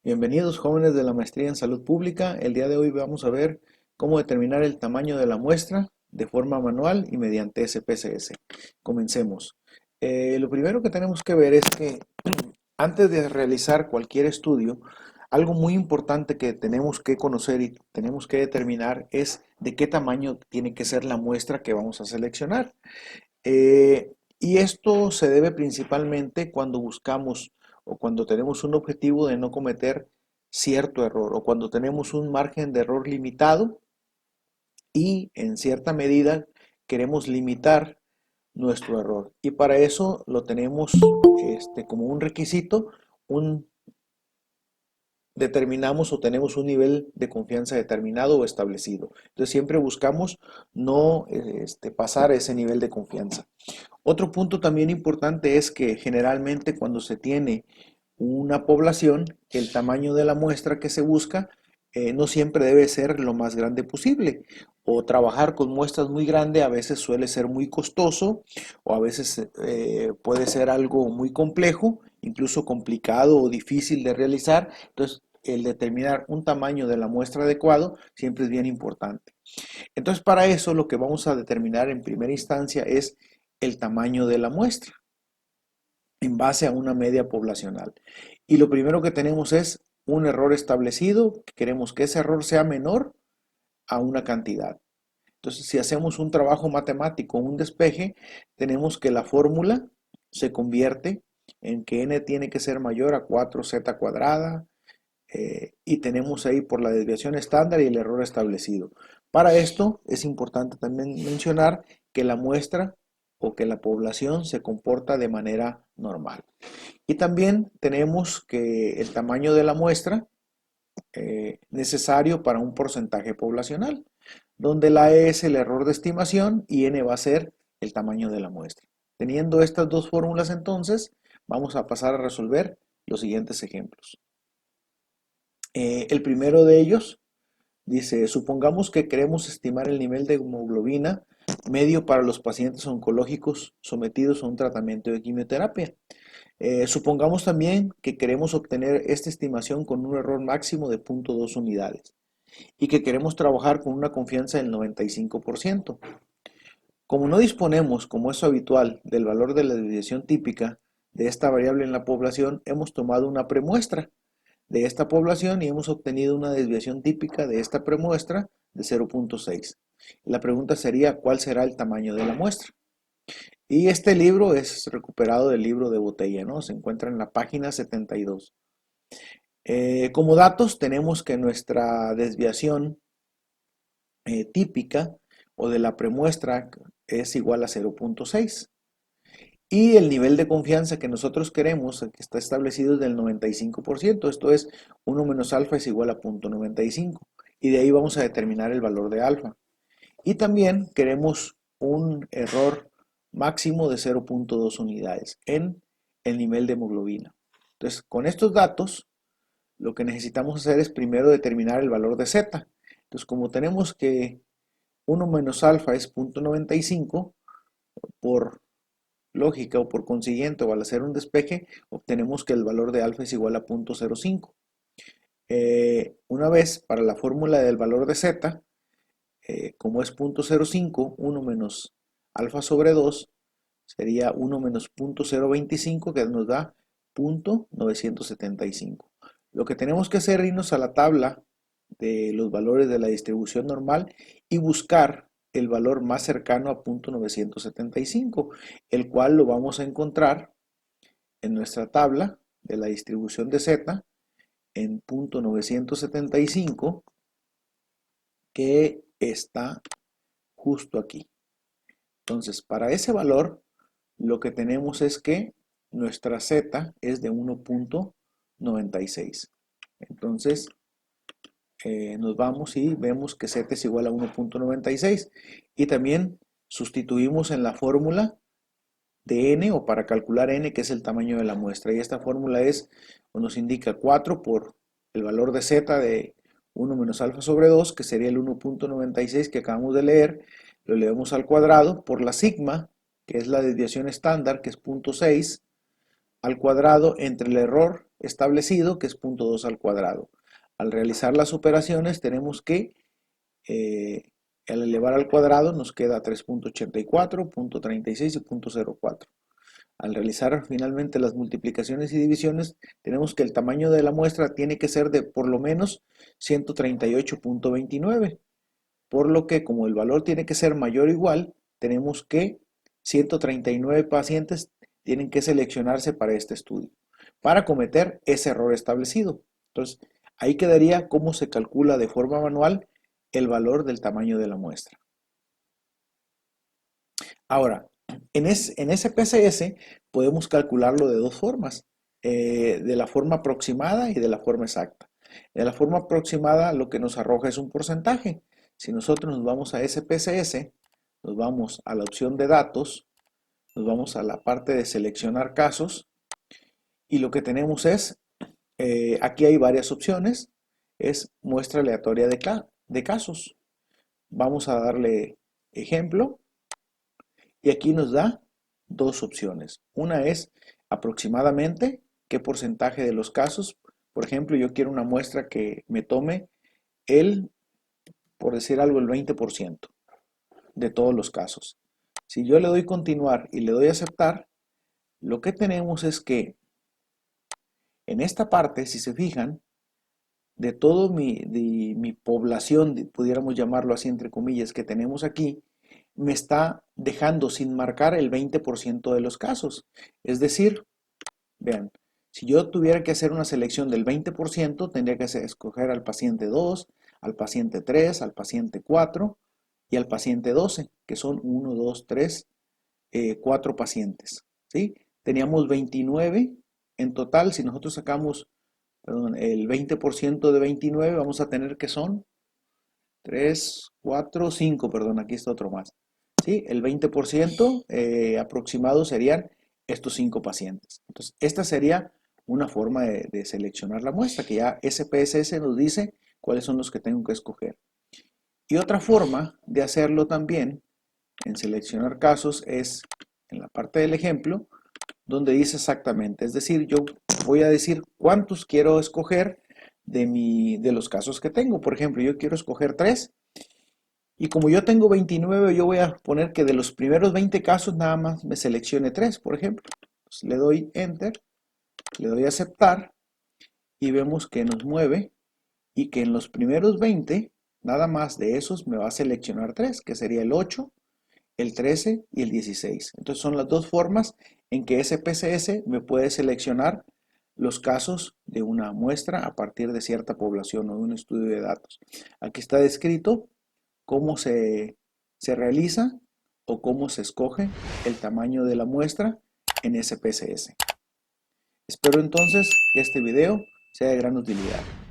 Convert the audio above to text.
Bienvenidos jóvenes de la maestría en salud pública. El día de hoy vamos a ver cómo determinar el tamaño de la muestra de forma manual y mediante SPSS. Comencemos. Lo primero que tenemos que ver es que antes de realizar cualquier estudio, algo muy importante que tenemos que conocer y tenemos que determinar es de qué tamaño tiene que ser la muestra que vamos a seleccionar. Y esto se debe principalmente cuando buscamos o cuando tenemos un objetivo de no cometer cierto error o cuando tenemos un margen de error limitado y en cierta medida queremos limitar nuestro error. Y para eso lo tenemos como un requisito, un determinamos o tenemos un nivel de confianza determinado o establecido. Entonces siempre buscamos no pasar ese nivel de confianza. Otro punto también importante es que generalmente cuando se tiene una población, el tamaño de la muestra que se busca no siempre debe ser lo más grande posible. O trabajar con muestras muy grandes a veces suele ser muy costoso o a veces puede ser algo muy complejo, incluso complicado o difícil de realizar. Entonces, el determinar un tamaño de la muestra adecuado siempre es bien importante. Entonces, para eso lo que vamos a determinar en primera instancia es el tamaño de la muestra en base a una media poblacional. Y lo primero que tenemos es un error establecido, queremos que ese error sea menor a una cantidad. Entonces, si hacemos un trabajo matemático, un despeje, tenemos que la fórmula se convierte en que n tiene que ser mayor a 4z cuadrada, y tenemos ahí por la desviación estándar y el error establecido. Para esto es importante también mencionar que la muestra o que la población se comporta de manera normal. Y también tenemos que el tamaño de la muestra necesario para un porcentaje poblacional, donde la E es el error de estimación y N va a ser el tamaño de la muestra. Teniendo estas dos fórmulas entonces, vamos a pasar a resolver los siguientes ejemplos. El primero de ellos dice, supongamos que queremos estimar el nivel de hemoglobina medio para los pacientes oncológicos sometidos a un tratamiento de quimioterapia. Supongamos también que queremos obtener esta estimación con un error máximo de 0.2 unidades y que queremos trabajar con una confianza del 95%. Como no disponemos, como es habitual, del valor de la desviación típica de esta variable en la población, hemos tomado una premuestra de esta población y hemos obtenido una desviación típica de esta premuestra de 0.6. La pregunta sería, ¿cuál será el tamaño de la muestra? Y este libro es recuperado del libro de Botella, ¿no? Se encuentra en la página 72. Como datos tenemos que nuestra desviación típica o de la premuestra es igual a 0.6. Y el nivel de confianza que nosotros queremos, que está establecido es del 95%, esto es 1 menos alfa es igual a 0.95. Y de ahí vamos a determinar el valor de alfa. Y también queremos un error máximo de 0.2 unidades en el nivel de hemoglobina. Entonces, con estos datos, lo que necesitamos hacer es primero determinar el valor de Z. Entonces, como tenemos que 1 menos alfa es 0.95, por lógica o por consiguiente, o al hacer un despeje, obtenemos que el valor de alfa es igual a 0.05. Una vez para la fórmula del valor de Z, como es 0.05, 1 menos alfa sobre 2 sería 1 menos 0.025, que nos da 0.975. Lo que tenemos que hacer es irnos a la tabla de los valores de la distribución normal y buscar el valor más cercano a 0.975, el cual lo vamos a encontrar en nuestra tabla de la distribución de Z en 0.975, que está justo aquí. Entonces, para ese valor, lo que tenemos es que nuestra Z es de 1.96. Entonces, nos vamos y vemos que Z es igual a 1.96. Y también sustituimos en la fórmula de N o para calcular N, que es el tamaño de la muestra. Y esta fórmula es, o nos indica 4 por el valor de Z de 1 menos alfa sobre 2, que sería el 1.96 que acabamos de leer, lo elevamos al cuadrado por la sigma, que es la desviación estándar, que es 0.6, al cuadrado entre el error establecido, que es 0.2 al cuadrado. Al realizar las operaciones tenemos que, al elevar al cuadrado nos queda 3.84, 0.36 y 0.04. Al realizar finalmente las multiplicaciones y divisiones, tenemos que el tamaño de la muestra tiene que ser de por lo menos 138.29, por lo que como el valor tiene que ser mayor o igual, tenemos que 139 pacientes tienen que seleccionarse para este estudio, para cometer ese error establecido. Entonces, ahí quedaría cómo se calcula de forma manual el valor del tamaño de la muestra. Ahora, en SPSS podemos calcularlo de dos formas, de la forma aproximada y de la forma exacta. De la forma aproximada lo que nos arroja es un porcentaje. Si nosotros nos vamos a SPSS, nos vamos a la opción de datos, nos vamos a la parte de seleccionar casos y lo que tenemos es, aquí hay varias opciones, es muestra aleatoria de casos. Vamos a darle ejemplo. Y aquí nos da dos opciones. Una es aproximadamente qué porcentaje de los casos. Por ejemplo, yo quiero una muestra que me tome por decir algo, el 20% de todos los casos. Si yo le doy continuar y le doy aceptar, lo que tenemos es que en esta parte, si se fijan, de toda mi población, pudiéramos llamarlo así entre comillas, que tenemos aquí, me está dejando sin marcar el 20% de los casos. Es decir, vean, si yo tuviera que hacer una selección del 20%, tendría que escoger al paciente 2, al paciente 3, al paciente 4 y al paciente 12, que son 1, 2, 3, 4 pacientes. ¿Sí? Teníamos 29 en total. Si nosotros sacamos, perdón, el 20% de 29, vamos a tener que son 3, 4, 5, perdón, aquí está otro más. ¿Sí? El 20% aproximado serían estos 5 pacientes. Entonces, esta sería una forma de seleccionar la muestra, que ya SPSS nos dice cuáles son los que tengo que escoger. Y otra forma de hacerlo también en seleccionar casos es en la parte del ejemplo, donde dice exactamente, es decir, yo voy a decir cuántos quiero escoger de los casos que tengo. Por ejemplo, yo quiero escoger 3 y como yo tengo 29, yo voy a poner que de los primeros 20 casos nada más me seleccione 3, por ejemplo. Pues le doy Enter, le doy a aceptar y vemos que nos mueve y que en los primeros 20, nada más de esos me va a seleccionar 3, que sería el 8, el 13 y el 16. Entonces son las dos formas en que SPSS me puede seleccionar los casos de una muestra a partir de cierta población o de un estudio de datos. Aquí está descrito cómo se realiza o cómo se escoge el tamaño de la muestra en SPSS. Espero entonces que este video sea de gran utilidad.